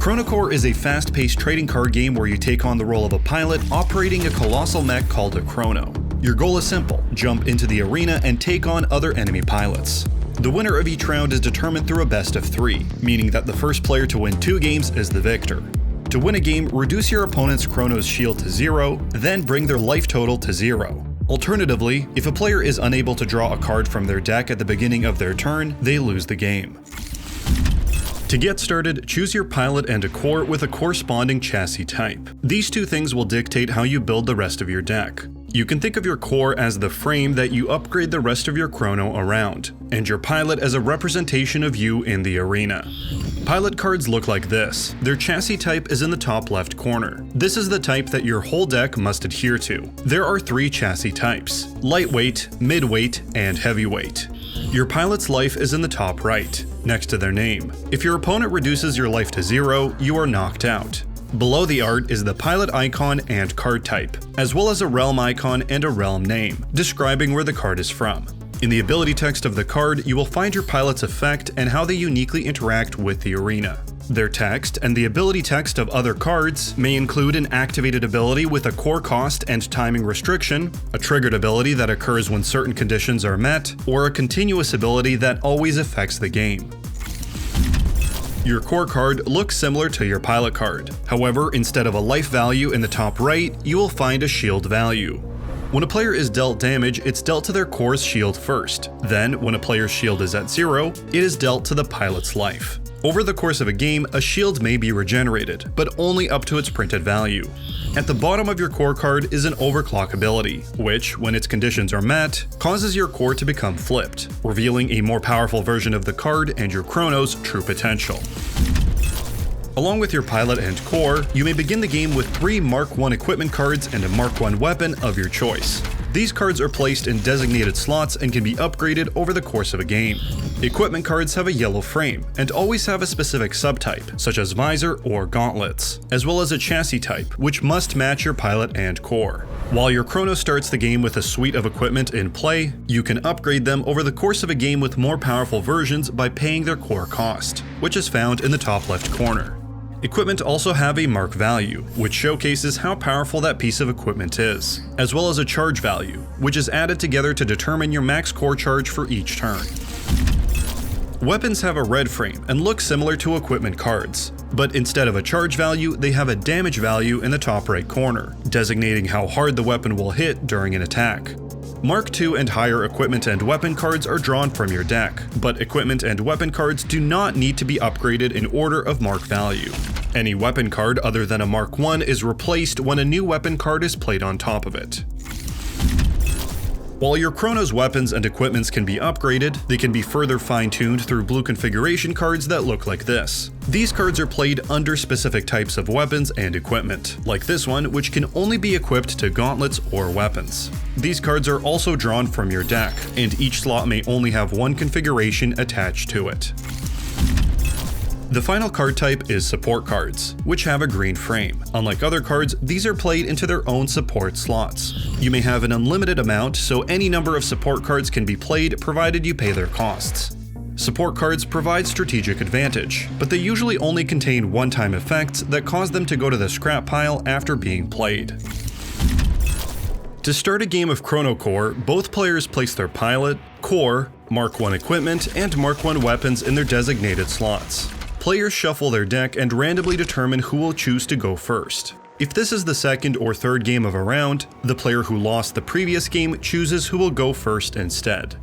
Chrono Core is a fast-paced trading card game where you take on the role of a pilot operating a colossal mech called a Chrono. Your goal is simple: jump into the arena and take on other enemy pilots. The winner of each round is determined through a best of 3, meaning that the first player to win 2 games is the victor. To win a game, reduce your opponent's Chrono's shield to 0, then bring their life total to 0. Alternatively, if a player is unable to draw a card from their deck at the beginning of their turn, they lose the game. To get started, choose your pilot and a core with a corresponding chassis type. These 2 things will dictate how you build the rest of your deck. You can think of your core as the frame that you upgrade the rest of your Chrono around, and your pilot as a representation of you in the arena. Pilot cards look like this. Their chassis type is in the top left corner. This is the type that your whole deck must adhere to. There are 3 chassis types: lightweight, midweight, and heavyweight. Your pilot's life is in the top right, next to their name. If your opponent reduces your life to 0, you are knocked out. Below the art is the pilot icon and card type, as well as a realm icon and a realm name, describing where the card is from. In the ability text of the card, you will find your pilot's effect and how they uniquely interact with the arena. Their text and the ability text of other cards may include an activated ability with a core cost and timing restriction, a triggered ability that occurs when certain conditions are met, or a continuous ability that always affects the game. Your core card looks similar to your pilot card. However, instead of a life value in the top right, you will find a shield value. When a player is dealt damage, it's dealt to their core's shield first. Then, when a player's shield is at 0, it is dealt to the pilot's life. Over the course of a game, a shield may be regenerated, but only up to its printed value. At the bottom of your core card is an overclock ability, which, when its conditions are met, causes your core to become flipped, revealing a more powerful version of the card and your Chrono's true potential. Along with your pilot and core, you may begin the game with 3 Mark I equipment cards and a Mark I weapon of your choice. These cards are placed in designated slots and can be upgraded over the course of a game. Equipment cards have a yellow frame and always have a specific subtype, such as visor or gauntlets, as well as a chassis type, which must match your pilot and core. While your Chrono starts the game with a suite of equipment in play, you can upgrade them over the course of a game with more powerful versions by paying their core cost, which is found in the top left corner. Equipment also have a mark value, which showcases how powerful that piece of equipment is, as well as a charge value, which is added together to determine your max core charge for each turn. Weapons have a red frame and look similar to equipment cards, but instead of a charge value, they have a damage value in the top right corner, designating how hard the weapon will hit during an attack. Mark II and higher equipment and weapon cards are drawn from your deck, but equipment and weapon cards do not need to be upgraded in order of mark value. Any weapon card other than a Mark I is replaced when a new weapon card is played on top of it. While your Chrono's weapons and equipments can be upgraded, they can be further fine-tuned through blue configuration cards that look like this. These cards are played under specific types of weapons and equipment, like this one, which can only be equipped to gauntlets or weapons. These cards are also drawn from your deck, and each slot may only have one configuration attached to it. The final card type is support cards, which have a green frame. Unlike other cards, these are played into their own support slots. You may have an unlimited amount, so any number of support cards can be played provided you pay their costs. Support cards provide strategic advantage, but they usually only contain one-time effects that cause them to go to the scrap pile after being played. To start a game of Chrono Core, both players place their pilot, core, Mark I equipment, and Mark I weapons in their designated slots. Players shuffle their deck and randomly determine who will choose to go first. If this is the second or third game of a round, the player who lost the previous game chooses who will go first instead.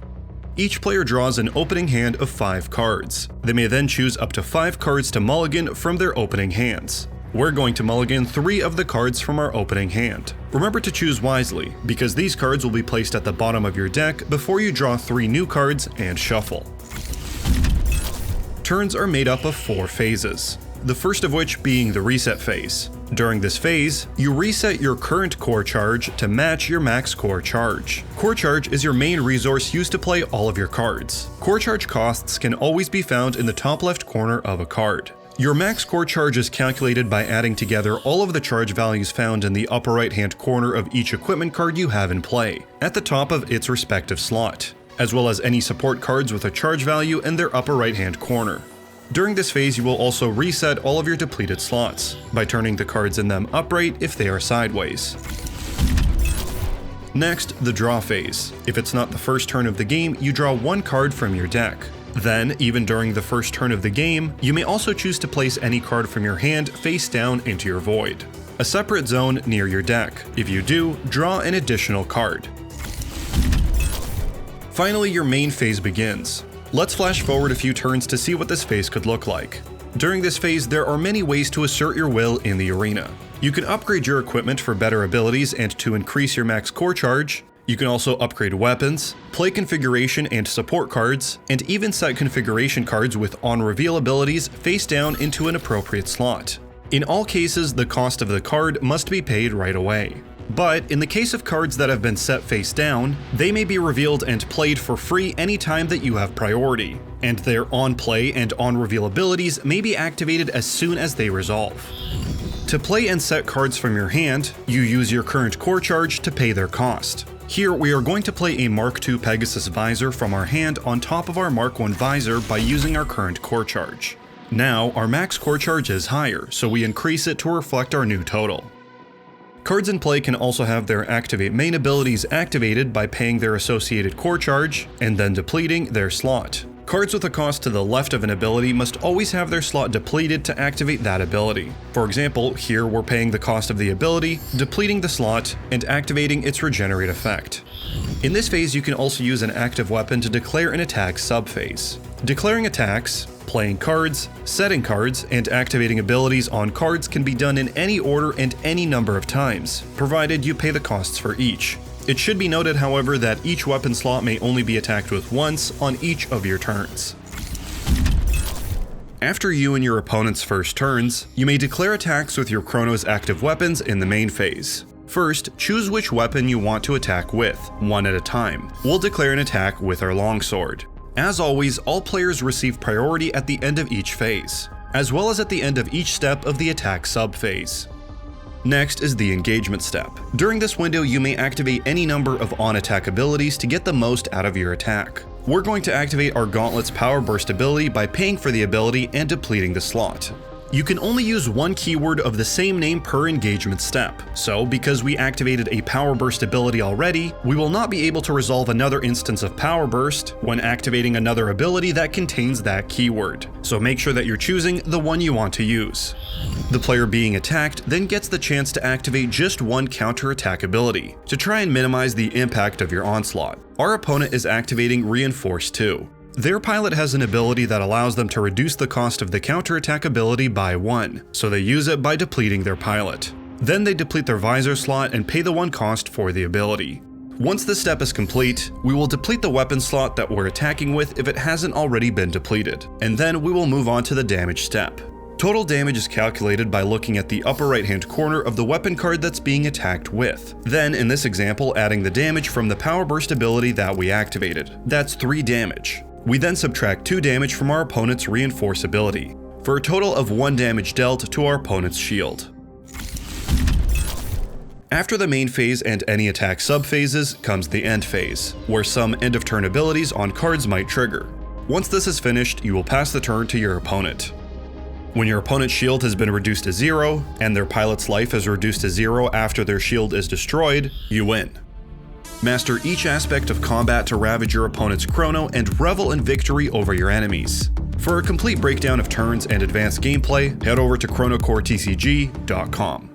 Each player draws an opening hand of 5 cards. They may then choose up to 5 cards to mulligan from their opening hands. We're going to mulligan 3 of the cards from our opening hand. Remember to choose wisely, because these cards will be placed at the bottom of your deck before you draw 3 new cards and shuffle. Turns are made up of 4 phases, the first of which being the reset phase. During this phase, you reset your current core charge to match your max core charge. Core charge is your main resource used to play all of your cards. Core charge costs can always be found in the top left corner of a card. Your max core charge is calculated by adding together all of the charge values found in the upper right hand corner of each equipment card you have in play, at the top of its respective slot, as well as any support cards with a charge value in their upper right hand corner. During this phase, you will also reset all of your depleted slots by turning the cards in them upright if they are sideways. Next, the draw phase. If it's not the first turn of the game, you draw one card from your deck. Then, even during the first turn of the game, you may also choose to place any card from your hand face down into your void, a separate zone near your deck. If you do, draw an additional card. Finally, your main phase begins. Let's flash forward a few turns to see what this phase could look like. During this phase, there are many ways to assert your will in the arena. You can upgrade your equipment for better abilities and to increase your max core charge. You can also upgrade weapons, play configuration and support cards, and even set configuration cards with on-reveal abilities face down into an appropriate slot. In all cases, the cost of the card must be paid right away. But in the case of cards that have been set face down, they may be revealed and played for free anytime that you have priority, and their on-play and on-reveal abilities may be activated as soon as they resolve. To play and set cards from your hand, you use your current core charge to pay their cost. Here we are going to play a Mark II Pegasus visor from our hand on top of our Mark I visor by using our current core charge. Now our max core charge is higher, so we increase it to reflect our new total. Cards in play can also have their activate main abilities activated by paying their associated core charge and then depleting their slot. Cards with a cost to the left of an ability must always have their slot depleted to activate that ability. For example, here we're paying the cost of the ability, depleting the slot, and activating its regenerate effect. In this phase, you can also use an active weapon to declare an attack subphase. Declaring attacks, playing cards, setting cards, and activating abilities on cards can be done in any order and any number of times, provided you pay the costs for each. It should be noted, however, that each weapon slot may only be attacked with once on each of your turns. After you and your opponent's first turns, you may declare attacks with your Chrono's active weapons in the main phase. First, choose which weapon you want to attack with, one at a time. We'll declare an attack with our longsword. As always, all players receive priority at the end of each phase, as well as at the end of each step of the attack subphase. Next is the engagement step. During this window, you may activate any number of on-attack abilities to get the most out of your attack. We're going to activate our Gauntlet's Power Burst ability by paying for the ability and depleting the slot. You can only use one keyword of the same name per engagement step, so because we activated a Power Burst ability already, we will not be able to resolve another instance of Power Burst when activating another ability that contains that keyword, so make sure that you're choosing the one you want to use. The player being attacked then gets the chance to activate just one counter-attack ability, to try and minimize the impact of your onslaught. Our opponent is activating Reinforce 2. Their pilot has an ability that allows them to reduce the cost of the counterattack ability by 1, so they use it by depleting their pilot. Then they deplete their visor slot and pay the 1 cost for the ability. Once this step is complete, we will deplete the weapon slot that we're attacking with if it hasn't already been depleted, and then we will move on to the damage step. Total damage is calculated by looking at the upper right-hand corner of the weapon card that's being attacked with. Then, in this example, adding the damage from the Power Burst ability that we activated. That's 3 damage. We then subtract 2 damage from our opponent's Reinforce ability, for a total of 1 damage dealt to our opponent's shield. After the main phase and any attack subphases comes the end phase, where some end-of-turn abilities on cards might trigger. Once this is finished, you will pass the turn to your opponent. When your opponent's shield has been reduced to 0, and their pilot's life is reduced to 0 after their shield is destroyed, you win. Master each aspect of combat to ravage your opponent's chrono and revel in victory over your enemies. For a complete breakdown of turns and advanced gameplay, head over to chronocoretcg.com.